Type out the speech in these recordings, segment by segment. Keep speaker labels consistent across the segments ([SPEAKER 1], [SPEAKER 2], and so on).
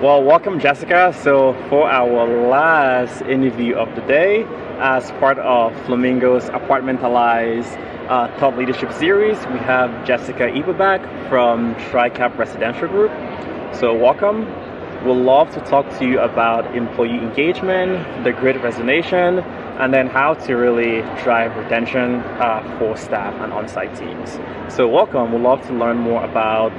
[SPEAKER 1] Well, welcome, Jessica. So for our last interview of the day, as part of Flamingo's Apartmentalized Thought Leadership Series, we have Jessica Eberbach from Tricap Residential Group. So welcome. We'd love to talk to you about employee engagement, the Great Resignation, and then how to really drive retention for staff and on-site teams. So welcome. We'd love to learn more about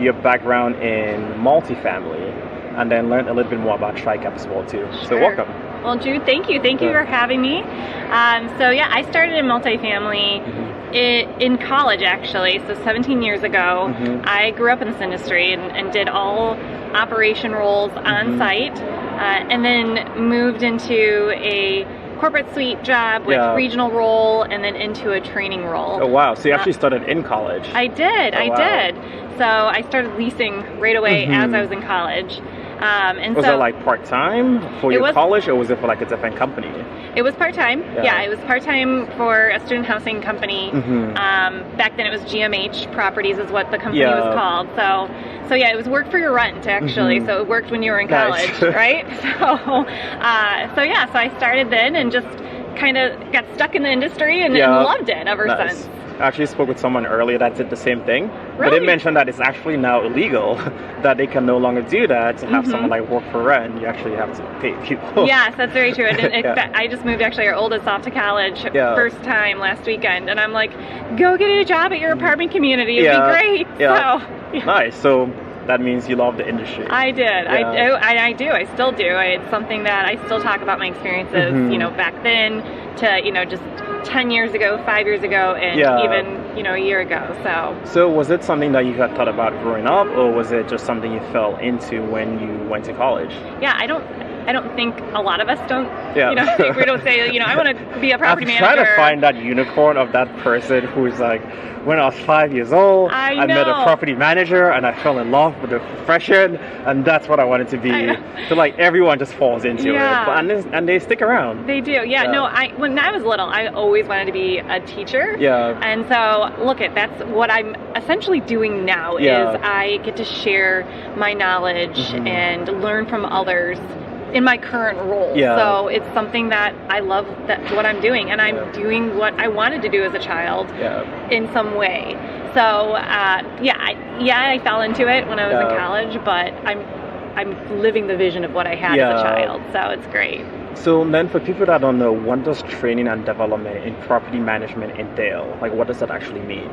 [SPEAKER 1] your background in multifamily, and then learn a little bit more about Tricap as well too.
[SPEAKER 2] Sure.
[SPEAKER 1] So welcome.
[SPEAKER 2] Well, Jude, thank you for having me. I started in multifamily in college, actually, so 17 years ago. I grew up in this industry and did all operation roles on site, and then moved into a corporate suite job with regional role, and then into a training role.
[SPEAKER 1] Oh wow, so you actually started in college.
[SPEAKER 2] I did. So I started leasing right away as I was in college.
[SPEAKER 1] Was it like part-time for your college, or was it for like a different company?
[SPEAKER 2] It was part-time. Yeah, it was part-time for a student housing company. Back then it was GMH Properties is what the company was called. So yeah, it was work for your rent, actually. So it worked when you were in college, right? So I started then and just kind of got stuck in the industry and loved it ever since.
[SPEAKER 1] I actually spoke with someone earlier that did the same thing.
[SPEAKER 2] Really?
[SPEAKER 1] But they mentioned that it's actually now illegal, that they can no longer do that, to have someone like work for rent. You actually have to pay people.
[SPEAKER 2] Yes, that's very true. And I just moved actually our oldest off to college first time last weekend, and I'm like, go get a job at your apartment community. It'd be great.
[SPEAKER 1] Nice. So that means you love the industry.
[SPEAKER 2] I did. I do. I still do. It's something that I still talk about my experiences, back then to, just 10 years ago, 5 years ago, and even, a year ago.
[SPEAKER 1] So was it something that you had thought about growing up, or was it just something you fell into when you went to college?
[SPEAKER 2] Yeah, I don't think a lot of us don't, we don't say, I want to be a property manager.
[SPEAKER 1] I'm trying to find that unicorn of that person who's like, when I was 5 years old, I met a property manager and I fell in love with the profession, and that's what I wanted to be. So like everyone just falls into it, and they stick around.
[SPEAKER 2] They do, when I was little, I always wanted to be a teacher. And so that's what I'm essentially doing now is I get to share my knowledge and learn from others in my current role. So it's something that I love what I'm doing, and I'm doing what I wanted to do as a child in some way. So I fell into it when I was in college, but I'm living the vision of what I had as a child. So it's great.
[SPEAKER 1] So then for people that don't know, what does training and development in property management entail? Like, what does that actually mean?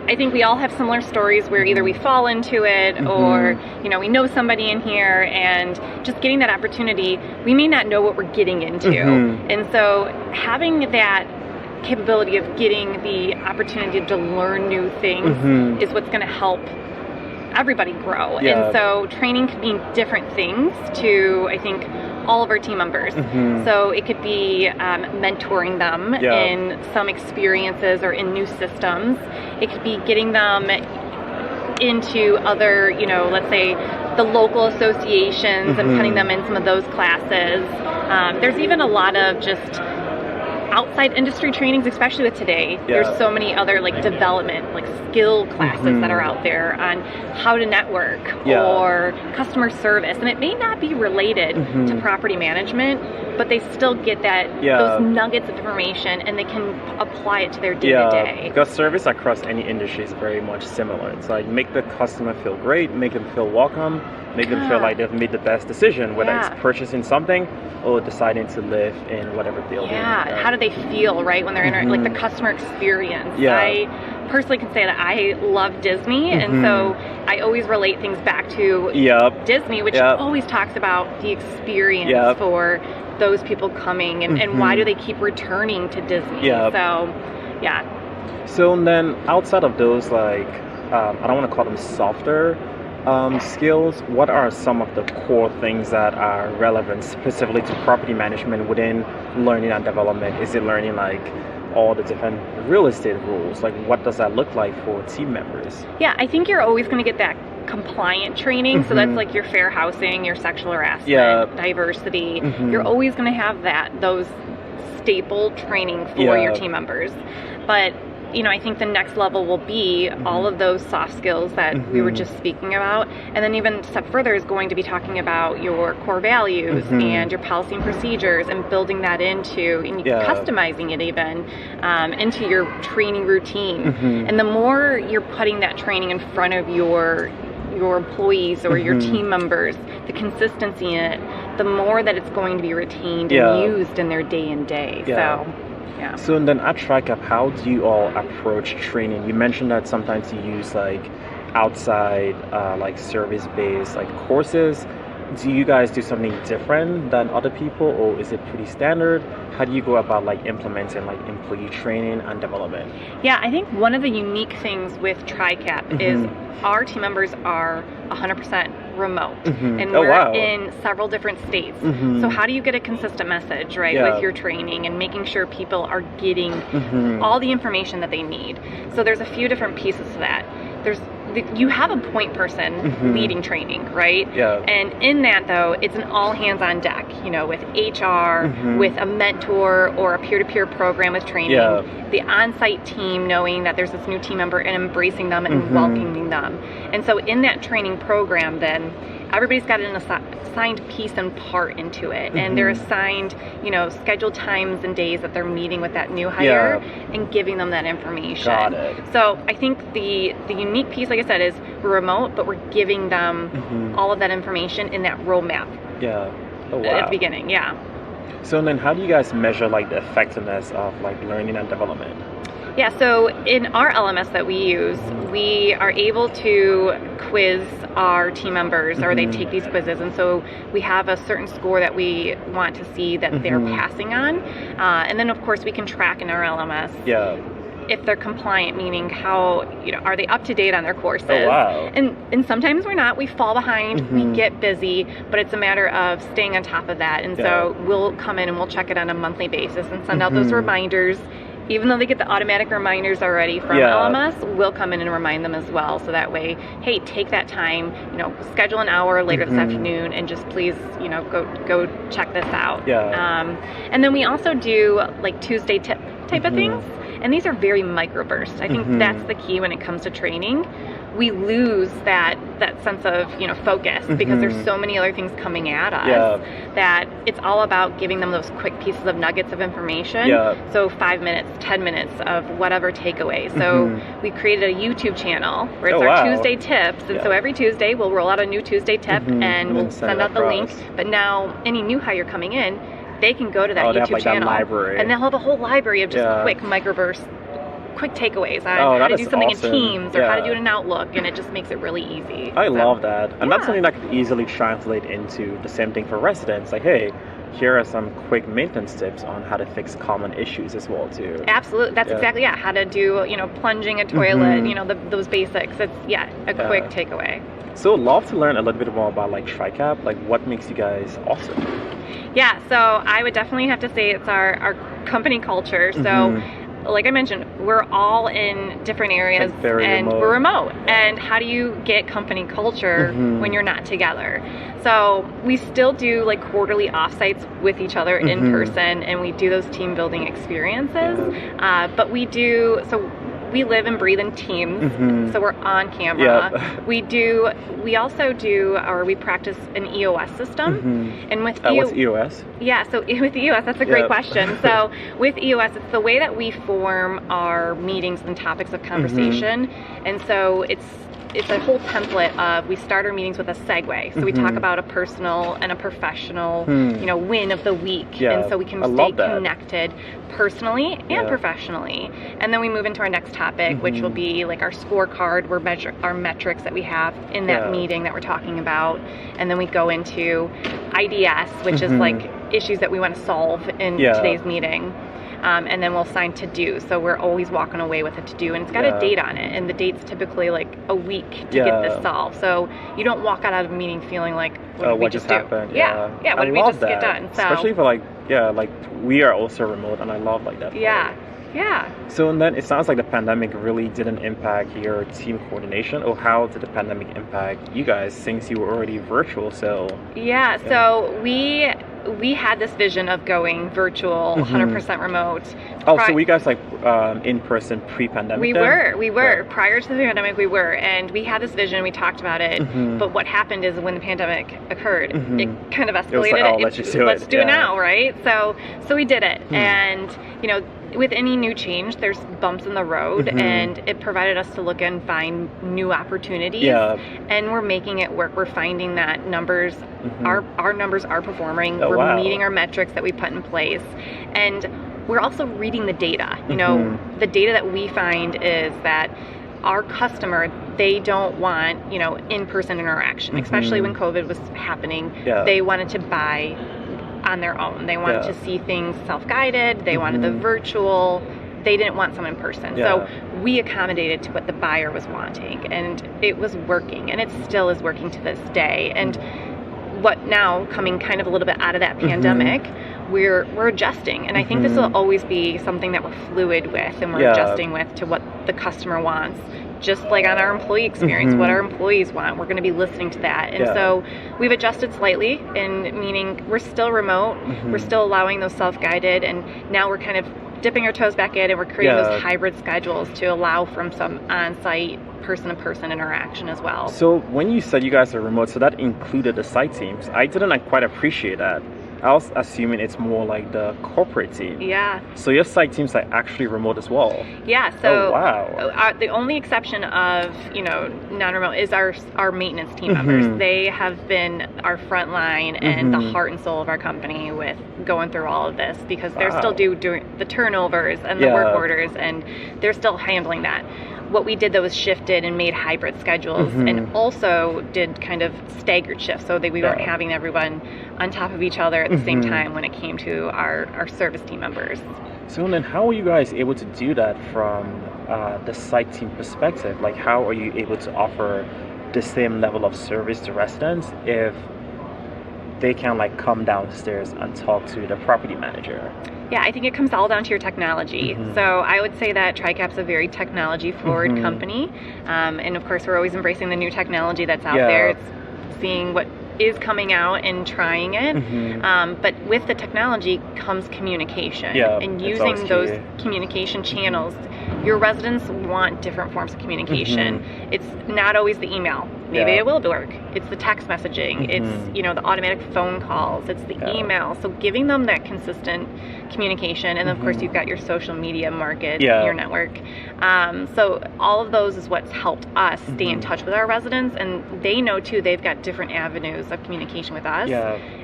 [SPEAKER 2] I think we all have similar stories where either we fall into it or, we know somebody in here, and just getting that opportunity, we may not know what we're getting into. And so having that capability of getting the opportunity to learn new things is what's going to help everybody grow. And so training could mean different things to, I think, all of our team members. So it could be mentoring them in some experiences or in new systems. It could be getting them into other, let's say the local associations and putting them in some of those classes. There's even a lot of just outside industry trainings, especially with today. There's so many other development, skill classes that are out there on how to network or customer service, and it may not be related to property management, but they still get that those nuggets of information, and they can apply it to their day-to-day.
[SPEAKER 1] Because service across any industry is very much similar. It's like make the customer feel great, make them feel welcome, make them feel like they've made the best decision, whether it's purchasing something or deciding to live in whatever building.
[SPEAKER 2] How do they feel, right, when they're in the customer experience? I personally can say that I love Disney, and so I always relate things back to Disney, which always talks about the experience for those people coming, and why do they keep returning to Disney.
[SPEAKER 1] So then outside of those, I don't want to call them softer skills, what are some of the core things that are relevant specifically to property management within learning and development? Is it learning all the different real estate rules? What does that look like for team members?
[SPEAKER 2] I think you're always going to get that compliant training. So that's your fair housing, your sexual harassment, diversity. You're always going to have those staple training for your team members. But I think the next level will be all of those soft skills that we were just speaking about. And then even a step further is going to be talking about your core values and your policy and procedures and building that into, and customizing it even into your training routine. And the more you're putting that training in front of your employees or your team members, the consistency in it, the more that it's going to be retained and used in their day and day. So
[SPEAKER 1] then at Tricap, how do you all approach training? You mentioned that sometimes you use like outside like service-based like courses. Do you guys do something different than other people, or is it pretty standard? How do you go about like implementing like employee training and development?
[SPEAKER 2] Yeah, I think one of the unique things with Tricap is our team members are 100% remote, and we're in several different states. So how do you get a consistent message, right, with your training and making sure people are getting all the information that they need? So there's a few different pieces to that. You have a point person leading training, right? And in that, though, it's an all hands on deck, with HR, with a mentor or a peer-to-peer program with training, the on-site team knowing that there's this new team member and embracing them and welcoming them. And so in that training program, then everybody's got an assigned piece and part into it, and they're assigned, scheduled times and days that they're meeting with that new hire and giving them that information.
[SPEAKER 1] Got it.
[SPEAKER 2] So I think the unique piece, like I said, is we're remote, but we're giving them all of that information in that roadmap. At the beginning.
[SPEAKER 1] So then how do you guys measure like the effectiveness of like learning and development?
[SPEAKER 2] Yeah, so in our LMS that we use, we are able to quiz our team members, or they take these quizzes, and so we have a certain score that we want to see that they're passing on, and then of course we can track in our LMS if they're compliant, meaning how, are they up to date on their courses? And sometimes we're not, we fall behind, we get busy, but it's a matter of staying on top of that, and so we'll come in and we'll check it on a monthly basis and send out those reminders. Even though they get the automatic reminders already from LMS, we'll come in and remind them as well. So that way, hey, take that time, schedule an hour later this afternoon and just please, go check this out. And then we also do like Tuesday tip type of things. And these are very microbursts. I think that's the key when it comes to training. We lose that sense of focus because there's so many other things coming at us that it's all about giving them those quick pieces of nuggets of information. So 5 minutes, 10 minutes of whatever takeaway. So we created a YouTube channel where it's our Tuesday tips, and so every Tuesday we'll roll out a new Tuesday tip and we'll send out the link. But now any new hire coming in, they can go to that YouTube channel and they'll have a whole library of just quick microbursts, quick takeaways on how to do something in Teams or how to do it in Outlook, and it just makes it really easy.
[SPEAKER 1] I love that. And that's something that could easily translate into the same thing for residents. Like, hey, here are some quick maintenance tips on how to fix common issues as well too.
[SPEAKER 2] Absolutely. That's exactly how to do, plunging a toilet, those basics. It's a quick takeaway.
[SPEAKER 1] So love to learn a little bit more about like Tricap, like what makes you guys awesome.
[SPEAKER 2] Yeah, so I would definitely have to say it's our company culture. So like I mentioned, we're all in different areas and we're remote. And how do you get company culture when you're not together? So we still do like quarterly offsites with each other in person, and we do those team building experiences. But we live and breathe in Teams, so we're on camera. We also do, or we practice an EOS system. And with
[SPEAKER 1] what's EOS?
[SPEAKER 2] Yeah, so with EOS, that's a great question. So with EOS, it's the way that we form our meetings and topics of conversation. And so it's a whole template of, we start our meetings with a segue. So we talk about a personal and a professional, win of the week. And so we can stay connected personally and professionally. And then we move into our next topic, which will be like our scorecard, where measure our metrics that we have in that meeting that we're talking about. And then we go into IDS, which is like issues that we want to solve in today's meeting. And then we'll assign to do. So we're always walking away with a to do, and it's got a date on it. And the date's typically like a week to get this solved. So you don't walk out of a meeting feeling like, what did we just do?
[SPEAKER 1] Happened?
[SPEAKER 2] What did we just get done? So,
[SPEAKER 1] especially for like we are also remote, and I love like that. So and then it sounds like the pandemic really didn't impact your team coordination, or how did the pandemic impact you guys since you were already virtual? So
[SPEAKER 2] so we we had this vision of going virtual, 100% remote.
[SPEAKER 1] Oh, so were you guys like in person pre-pandemic?
[SPEAKER 2] We
[SPEAKER 1] then?
[SPEAKER 2] were.
[SPEAKER 1] Right.
[SPEAKER 2] Prior to the pandemic, we were, and we had this vision. We talked about it. But what happened is when the pandemic occurred, it kind of escalated.
[SPEAKER 1] It was like,
[SPEAKER 2] let's do it now, right? So we did it, and with any new change, there's bumps in the road, and it provided us to look and find new opportunities. Yeah. And we're making it work. We're finding that numbers, our numbers are performing. We're meeting our metrics that we put in place, and we're also reading the data. The data that we find is that our customer, they don't want, in-person interaction, especially when COVID was happening. Yeah. They wanted to buy on their own. They wanted to see things self-guided. They wanted the virtual. They didn't want some in person. So we accommodated to what the buyer was wanting, and it was working, and it still is working to this day. And what now, coming kind of a little bit out of that pandemic, we're adjusting, and I think this will always be something that we're fluid with, and we're adjusting with to what the customer wants. Just like on our employee experience, what our employees want, we're going to be listening to that. And so we've adjusted slightly, in meaning we're still remote, we're still allowing those self-guided, and now we're kind of dipping our toes back in, and we're creating those hybrid schedules to allow from some on-site person-to-person interaction as well.
[SPEAKER 1] So when you said you guys are remote, so that included the site teams. I didn't quite appreciate that. I was assuming it's more like the corporate team. Yeah. So your site teams are actually remote as well.
[SPEAKER 2] Yeah. So the only exception of non-remote is our maintenance team members. They have been our front line and the heart and soul of our company with going through all of this, because they're still doing the turnovers and the work orders, and they're still handling that. What we did though was shifted and made hybrid schedules, and also did kind of staggered shifts, so that we weren't having everyone on top of each other at the same time when it came to our service team members.
[SPEAKER 1] So then how are you guys able to do that from the site team perspective? Like, how are you able to offer the same level of service to residents if they can come downstairs and talk to the property manager?
[SPEAKER 2] Yeah, I think it comes all down to your technology. So I would say that Tricap's a very technology-forward company. And of course, we're always embracing the new technology that's out there. It's seeing what is coming out and trying it. But with the technology comes communication. And using those communication channels. Your residents want different forms of communication. It's not always the email. Maybe it will work. It's the text messaging. It's the automatic phone calls. It's the email. So giving them that consistent communication, and of course you've got your social media market, your network. So all of those is what's helped us stay in touch with our residents, and they know too. They've got different avenues of communication with us,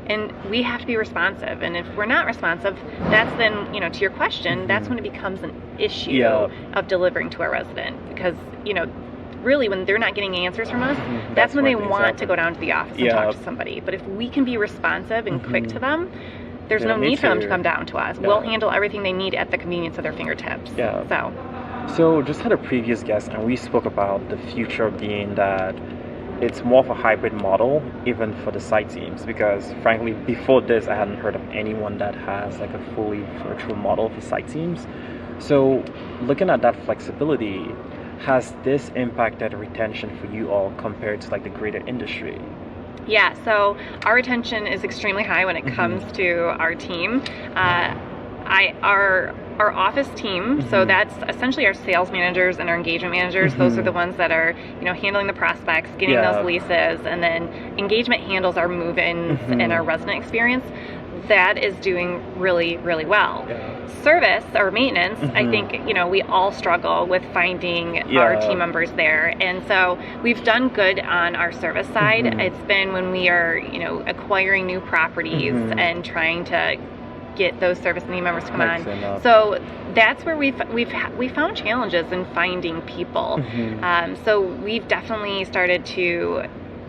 [SPEAKER 2] and we have to be responsive. And if we're not responsive, that's then to your question. That's when it becomes an issue of delivering to our resident, because really when they're not getting answers from us, that's when they want to go down to the office and talk to somebody. But if we can be responsive and quick to them, there's no need for them to come down to us. We'll handle everything they need at the convenience of their fingertips.
[SPEAKER 1] So just had a previous guest, and we spoke about the future being that it's more of a hybrid model, even for the site teams, because frankly, before this, I hadn't heard of anyone that has a fully virtual model for site teams. So looking at that flexibility, has this impacted retention for you all compared to the greater industry?
[SPEAKER 2] Yeah, so our retention is extremely high when it comes to our team. Our office team, so that's essentially our sales managers and our engagement managers. Those are the ones that are handling the prospects, getting those leases, and then engagement handles our move-ins and our resident experience. That is doing really, really well. Service or maintenance, I think we all struggle with finding our team members there, and so we've done good on our service side. It's been when we are acquiring new properties and trying to get those service team members to come on. So that's where we found challenges in finding people. So we've definitely started to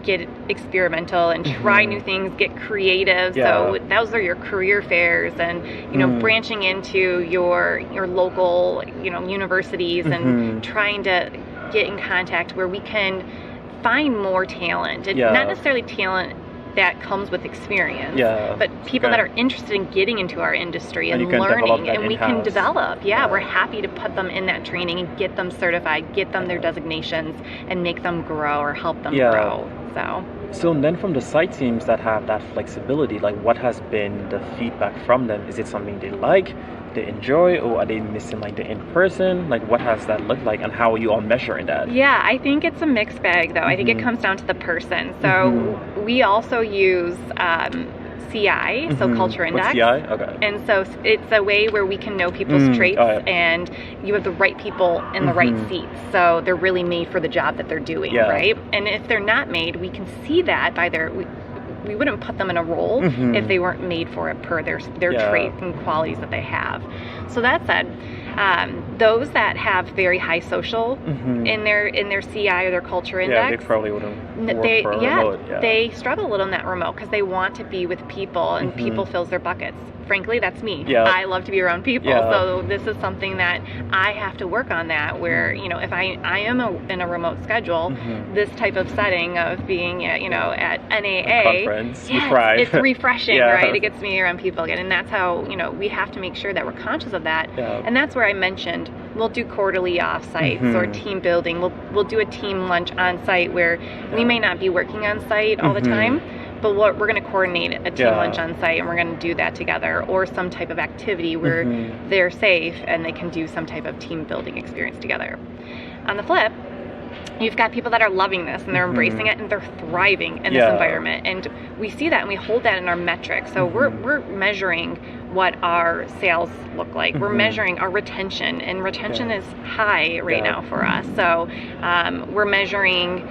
[SPEAKER 2] get experimental and try new things, get creative. So those are your career fairs, and branching into your local universities and trying to get in contact where we can find more talent. It's not necessarily talent that comes with experience, but people that are interested in getting into our industry and learning, and we can develop. We're happy to put them in that training and get them certified, get them their designations, and make them grow or help them grow. So
[SPEAKER 1] So then from the site teams that have that flexibility, like what has been the feedback from them? Is it something they like, they enjoy, or are they missing like the in-person? Like what has that looked like and how are you all measuring that?
[SPEAKER 2] Yeah, I think it's a mixed bag though. I think it comes down to the person. So we also use CI, so Culture Index.
[SPEAKER 1] What's CI? Okay.
[SPEAKER 2] And so it's a way where we can know people's traits and you have the right people in the right seats. So they're really made for the job that they're doing, right? And if they're not made, we can see that by we wouldn't put them in a role if they weren't made for it per their traits and qualities that they have. So that said, those that have very high social in their CI or their culture index,
[SPEAKER 1] they probably wouldn't work for a remote.
[SPEAKER 2] They struggle a little in that remote because they want to be with people and people fills their buckets. Frankly, that's me. I love to be around people. So this is something that I have to work on that where, you know, if I am in a remote schedule, this type of setting of being, you know, at NAA,
[SPEAKER 1] conference, it's
[SPEAKER 2] refreshing, right? It gets me around people again. And that's how, you know, we have to make sure that we're conscious of that. And that's where I mentioned we'll do quarterly off-sites or team building. We'll do a team lunch on-site where we may not be working on-site all the time, but we're going to coordinate a team lunch on site and we're going to do that together, or some type of activity where they're safe and they can do some type of team building experience together. On the flip, you've got people that are loving this and they're embracing it and they're thriving in this environment, and we see that and we hold that in our metrics. So we're measuring what our sales look like. We're measuring our retention, and retention is high right now for us. So we're measuring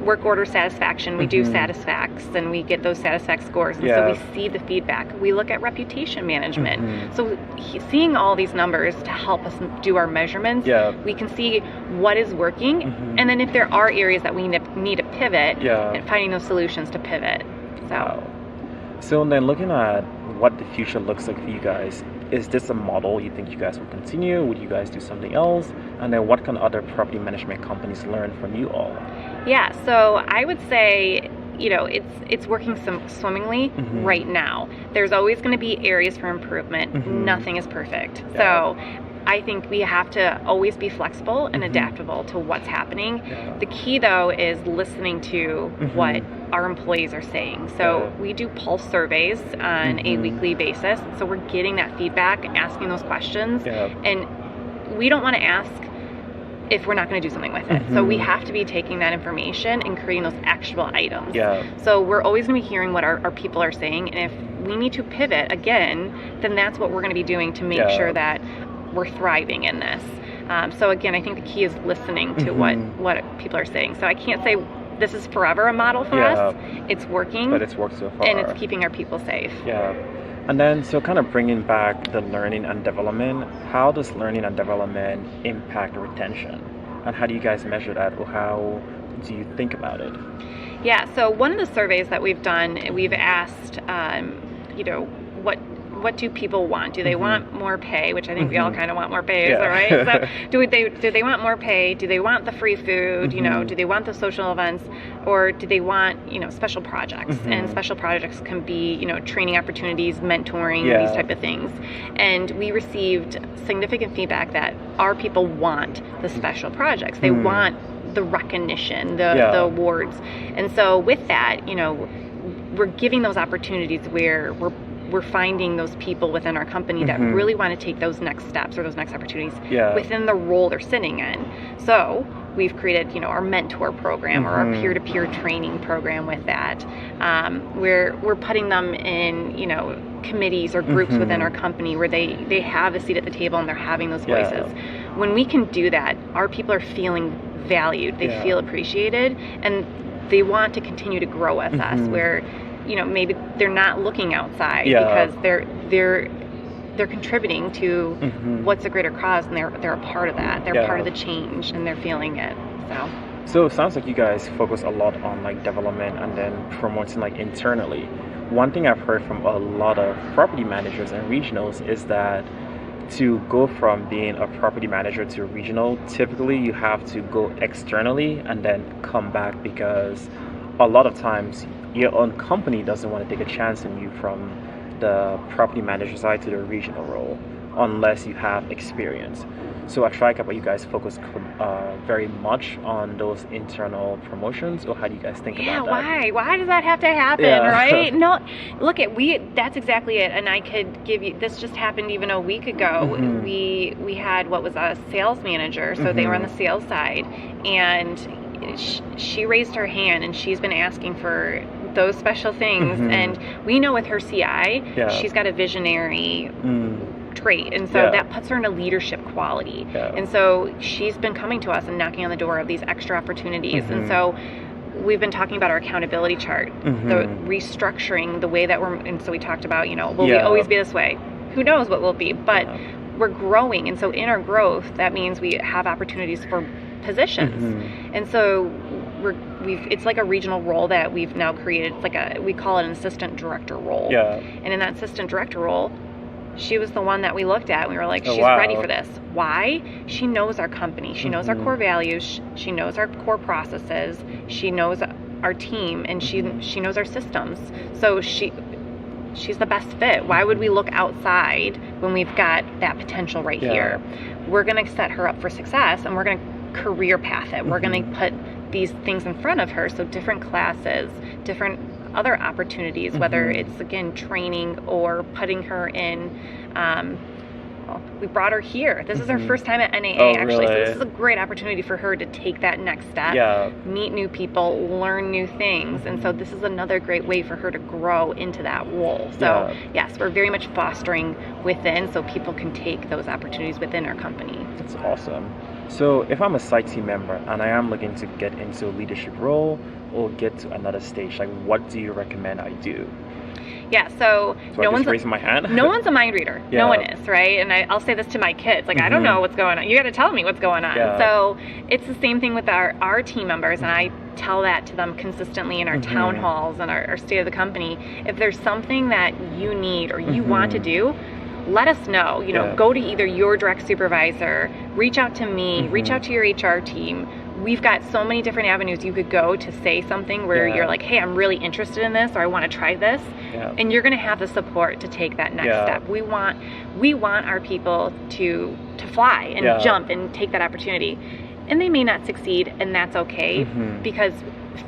[SPEAKER 2] work order satisfaction. We do Satisfacts and we get those Satisfact scores, and so we see the feedback. We look at reputation management. So seeing all these numbers to help us do our measurements, we can see what is working, and then if there are areas that we need to pivot, and finding those solutions to pivot.
[SPEAKER 1] So then looking at what the future looks like for you guys, is this a model you think you guys will continue? Would you guys do something else? And then what can other property management companies learn from you all?
[SPEAKER 2] Yeah, so I would say, you know, it's working swimmingly right now. There's always going to be areas for improvement. Nothing is perfect. So I think we have to always be flexible and adaptable to what's happening. The key though is listening to what our employees are saying. So we do pulse surveys on a weekly basis. So we're getting that feedback, asking those questions, and we don't want to ask if we're not going to do something with it. So we have to be taking that information and creating those actionable items. So we're always going to be hearing what our people are saying, and if we need to pivot again, then that's what we're going to be doing to make sure that we're thriving in this. So again, I think the key is listening to what people are saying. So I can't say this is forever a model for us. It's working,
[SPEAKER 1] but it's worked so far,
[SPEAKER 2] and it's keeping our people safe.
[SPEAKER 1] And then, so kind of bringing back the learning and development, how does learning and development impact retention? And how do you guys measure that, or how do you think about it?
[SPEAKER 2] Yeah, so one of the surveys that we've done, we've asked, you know, what do people want? Do they want more pay? Which I think we all kind of want more pay, right? So do they want more pay? Do they want the free food? You know, do they want the social events, or do they want, you know, special projects? And special projects can be, you know, training opportunities, mentoring, these type of things. And we received significant feedback that our people want the special projects. They want the recognition, the awards. And so with that, you know, we're giving those opportunities where we're finding those people within our company that really want to take those next steps or those next opportunities within the role they're sitting in. So we've created, you know, our mentor program or our peer-to-peer training program with that. We're putting them in, you know, committees or groups within our company where they have a seat at the table and they're having those voices. When we can do that, our people are feeling valued, they feel appreciated, and they want to continue to grow with us, where, you know, maybe they're not looking outside because they're contributing to what's a greater cause, and they're a part of that. They're part of the change, and they're feeling it.
[SPEAKER 1] So it sounds like you guys focus a lot on like development and then promoting like internally. One thing I've heard from a lot of property managers and regionals is that to go from being a property manager to a regional, typically you have to go externally and then come back, because a lot of times your own company doesn't want to take a chance on you from the property manager side to the regional role unless you have experience. So at Tricap, are you guys focus very much on those internal promotions, or how do you guys think about that?
[SPEAKER 2] Why does that have to happen, right? No, look that's exactly it. And I could give you, this just happened even a week ago. We had what was a sales manager, so they were on the sales side, and she raised her hand, and she's been asking for those special things. And we know with her CI, she's got a visionary trait, and so that puts her in a leadership quality. And so she's been coming to us and knocking on the door of these extra opportunities. And so we've been talking about our accountability chart, the restructuring the way that and so we talked about, will we always be this way? Who knows what we'll be, but we're growing, and so in our growth, that means we have opportunities for positions. And so it's like a regional role that we've now created. It's we call it an assistant director role. And in that assistant director role, she was the one that we looked at, and we were like, she's ready for this. Why? She knows our company. She knows our core values. She knows our core processes. She knows our team, and she knows our systems. So she's the best fit. Why would we look outside when we've got that potential right here? We're going to set her up for success, and we're going to career path it. We're going to put these things in front of her. So different classes, different other opportunities, whether it's, again, training or putting her in, we brought her here. This is her first time at NAA, actually. So this is a great opportunity for her to take that next step, meet new people, learn new things. And so this is another great way for her to grow into that role. So yes, we're very much fostering within, so people can take those opportunities within our company.
[SPEAKER 1] That's awesome. So if I'm a site team member and I am looking to get into a leadership role or get to another stage, what do you recommend I do?
[SPEAKER 2] Yeah, so
[SPEAKER 1] no one's raising my hand.
[SPEAKER 2] No one's a mind reader. No one is, right? And I'll say this to my kids, I don't know what's going on. You got to tell me what's going on. So it's the same thing with our team members, and I tell that to them consistently in our town halls and our state of the company. If there's something that you need or you want to do, let us know. Go to either your direct supervisor, reach out to me, reach out to your HR team. We've got so many different avenues you could go to say something where you're like, hey, I'm really interested in this, or I want to try this. And you're going to have the support to take that next step. We want our people to fly and jump and take that opportunity. And they may not succeed, and that's okay, because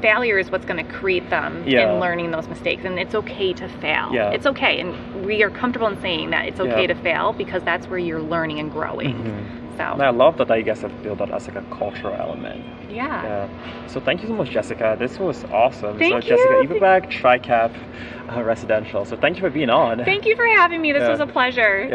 [SPEAKER 2] failure is what's going to create them in learning those mistakes. And it's okay to fail. It's okay. And we are comfortable in saying that it's okay to fail, because that's where you're learning and growing. So
[SPEAKER 1] and I love that you guys have built that as a cultural element. So thank you so much, Jessica. This was awesome.
[SPEAKER 2] Thank you.
[SPEAKER 1] Jessica Eberbach, Tricap Residential. So thank you for being on.
[SPEAKER 2] Thank you for having me. This was a pleasure.